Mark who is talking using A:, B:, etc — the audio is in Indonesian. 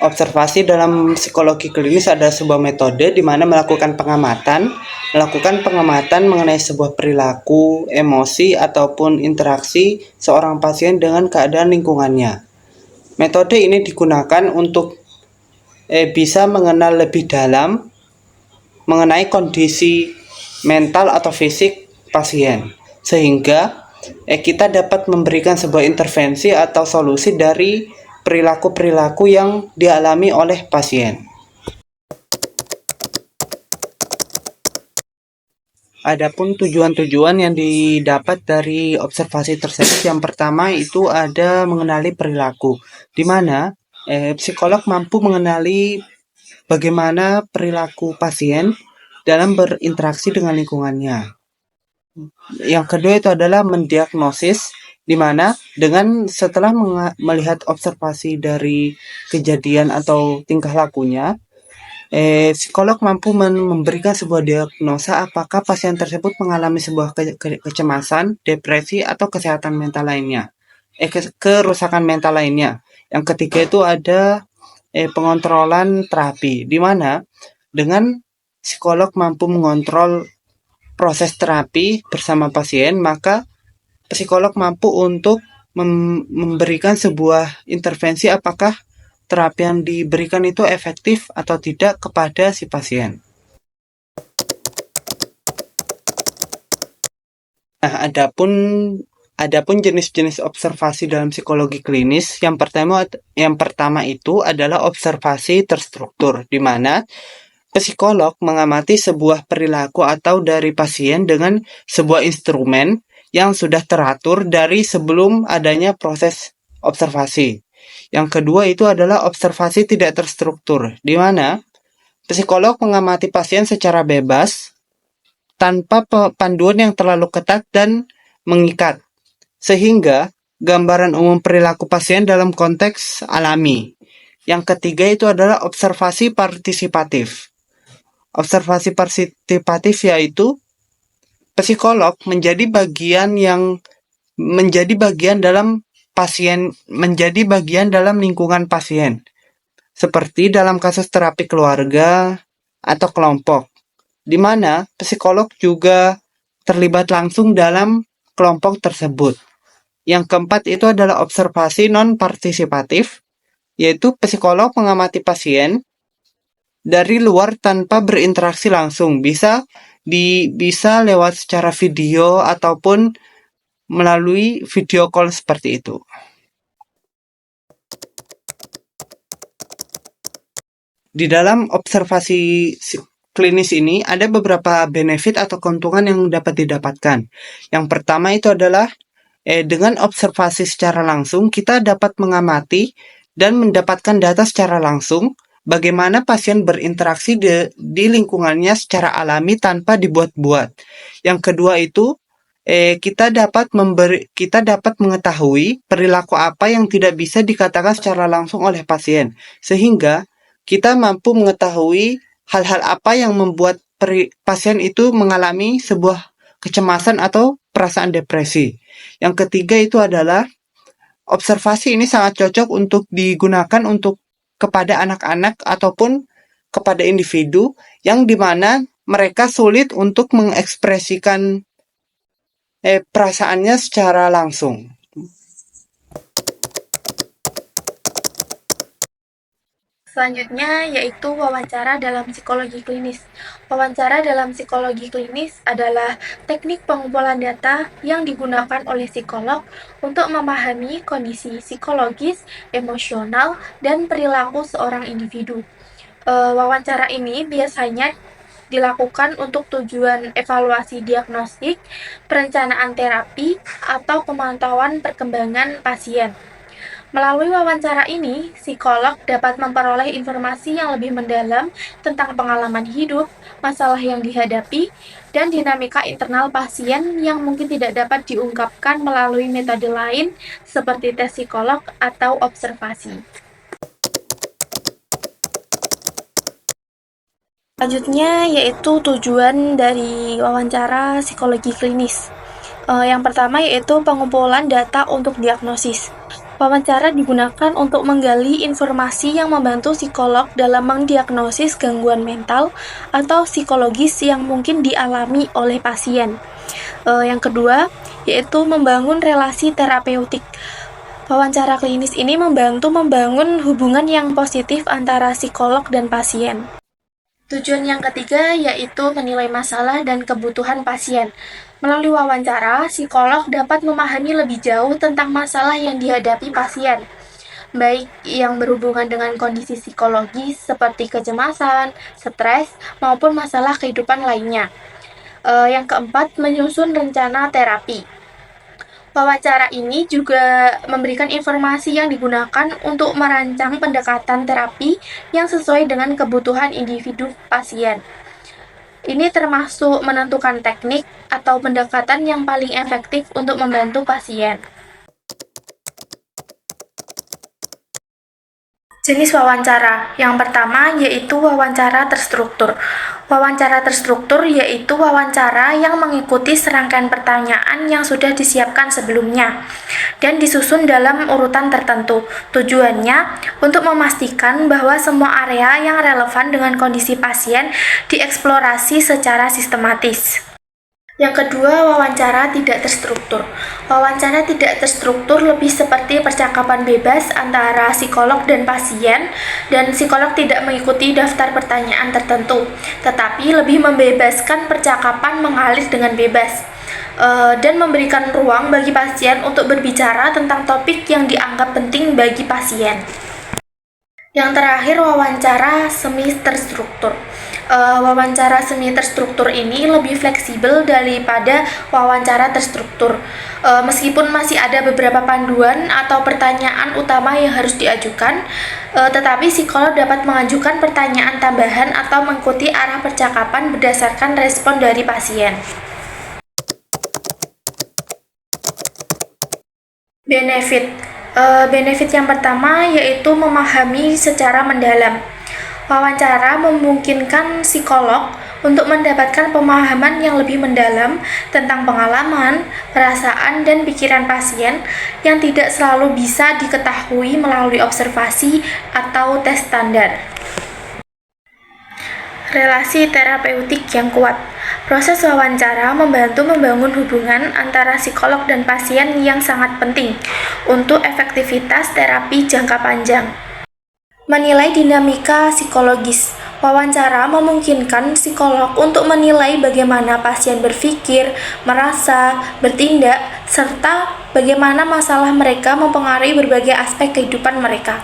A: Observasi dalam psikologi klinis adalah sebuah metode di mana melakukan pengamatan mengenai sebuah perilaku, emosi, ataupun interaksi seorang pasien dengan keadaan lingkungannya. Metode ini digunakan untuk bisa mengenal lebih dalam mengenai kondisi mental atau fisik pasien, sehingga kita dapat memberikan sebuah intervensi atau solusi dari perilaku-perilaku yang dialami oleh pasien. Adapun tujuan-tujuan yang didapat dari observasi tersebut, yang pertama itu ada mengenali perilaku, di mana psikolog mampu mengenali bagaimana perilaku pasien dalam berinteraksi dengan lingkungannya. Yang kedua itu adalah mendiagnosis, di mana dengan setelah melihat observasi dari kejadian atau tingkah lakunya, psikolog mampu memberikan sebuah diagnosa apakah pasien tersebut mengalami sebuah kecemasan, depresi, atau kesehatan mental lainnya, kerusakan mental lainnya. Yang ketiga itu ada pengontrolan terapi, di mana dengan psikolog mampu mengontrol proses terapi bersama pasien, maka psikolog mampu untuk memberikan sebuah intervensi apakah terapi yang diberikan itu efektif atau tidak kepada si pasien. Nah, adapun jenis-jenis observasi dalam psikologi klinis, yang pertama itu adalah observasi terstruktur, di mana psikolog mengamati sebuah perilaku atau dari pasien dengan sebuah instrumen yang sudah teratur dari sebelum adanya proses observasi. Yang kedua itu adalah observasi tidak terstruktur, di mana psikolog mengamati pasien secara bebas tanpa panduan yang terlalu ketat dan mengikat, sehingga gambaran umum perilaku pasien dalam konteks alami. Yang ketiga itu adalah observasi partisipatif. Observasi partisipatif yaitu psikolog menjadi bagian dalam lingkungan pasien, seperti dalam kasus terapi keluarga atau kelompok, di mana psikolog juga terlibat langsung dalam kelompok tersebut. Yang keempat itu adalah observasi non-partisipatif, yaitu psikolog mengamati pasien dari luar tanpa berinteraksi langsung, bisa lewat secara video ataupun melalui video call seperti itu. Di dalam observasi klinis ini ada beberapa benefit atau keuntungan yang dapat didapatkan. Yang pertama itu adalah dengan observasi secara langsung kita dapat mengamati dan mendapatkan data secara langsung bagaimana pasien berinteraksi di lingkungannya secara alami tanpa dibuat-buat. Yang kedua itu kita dapat mengetahui perilaku apa yang tidak bisa dikatakan secara langsung oleh pasien, sehingga kita mampu mengetahui hal-hal apa yang membuat pasien itu mengalami sebuah kecemasan atau perasaan depresi. Yang ketiga itu adalah observasi ini sangat cocok untuk digunakan kepada anak-anak ataupun kepada individu yang dimana mereka sulit untuk mengekspresikan perasaannya secara langsung.
B: Selanjutnya yaitu wawancara dalam psikologi klinis. Wawancara dalam psikologi klinis adalah teknik pengumpulan data yang digunakan oleh psikolog untuk memahami kondisi psikologis, emosional, dan perilaku seorang individu. Wawancara ini biasanya dilakukan untuk tujuan evaluasi diagnostik, perencanaan terapi, atau pemantauan perkembangan pasien. Melalui wawancara ini, psikolog dapat memperoleh informasi yang lebih mendalam tentang pengalaman hidup, masalah yang dihadapi, dan dinamika internal pasien yang mungkin tidak dapat diungkapkan melalui metode lain seperti tes psikolog atau observasi. Selanjutnya yaitu tujuan dari wawancara psikologi klinis. Yang pertama yaitu pengumpulan data untuk diagnosis. Wawancara digunakan untuk menggali informasi yang membantu psikolog dalam mendiagnosis gangguan mental atau psikologis yang mungkin dialami oleh pasien. Yang kedua, yaitu membangun relasi terapeutik. Wawancara klinis ini membantu membangun hubungan yang positif antara psikolog dan pasien. Tujuan yang ketiga yaitu menilai masalah dan kebutuhan pasien. Melalui wawancara, psikolog dapat memahami lebih jauh tentang masalah yang dihadapi pasien, baik yang berhubungan dengan kondisi psikologis seperti kecemasan, stres, maupun masalah kehidupan lainnya. Yang keempat, menyusun rencana terapi. Wawancara ini juga memberikan informasi yang digunakan untuk merancang pendekatan terapi yang sesuai dengan kebutuhan individu pasien. Ini termasuk menentukan teknik atau pendekatan yang paling efektif untuk membantu pasien. Jenis wawancara. Yang pertama yaitu wawancara terstruktur. Wawancara terstruktur yaitu wawancara yang mengikuti serangkaian pertanyaan yang sudah disiapkan sebelumnya dan disusun dalam urutan tertentu. Tujuannya untuk memastikan bahwa semua area yang relevan dengan kondisi pasien dieksplorasi secara sistematis. Yang kedua, wawancara tidak terstruktur. Wawancara tidak terstruktur lebih seperti percakapan bebas antara psikolog dan pasien, dan psikolog tidak mengikuti daftar pertanyaan tertentu, tetapi lebih membebaskan percakapan mengalir dengan bebas, dan memberikan ruang bagi pasien untuk berbicara tentang topik yang dianggap penting bagi pasien. Yang terakhir, wawancara semi terstruktur. Wawancara semi terstruktur ini lebih fleksibel daripada wawancara terstruktur. Meskipun masih ada beberapa panduan atau pertanyaan utama yang harus diajukan, tetapi psikolog dapat mengajukan pertanyaan tambahan atau mengikuti arah percakapan berdasarkan respon dari pasien. Benefit yang pertama yaitu memahami secara mendalam. Wawancara memungkinkan psikolog untuk mendapatkan pemahaman yang lebih mendalam tentang pengalaman, perasaan, dan pikiran pasien yang tidak selalu bisa diketahui melalui observasi atau tes standar. Relasi terapeutik yang kuat. Proses wawancara membantu membangun hubungan antara psikolog dan pasien yang sangat penting untuk efektivitas terapi jangka panjang. Menilai dinamika psikologis. Wawancara memungkinkan psikolog untuk menilai bagaimana pasien berpikir, merasa, bertindak, serta bagaimana masalah mereka mempengaruhi berbagai aspek kehidupan mereka.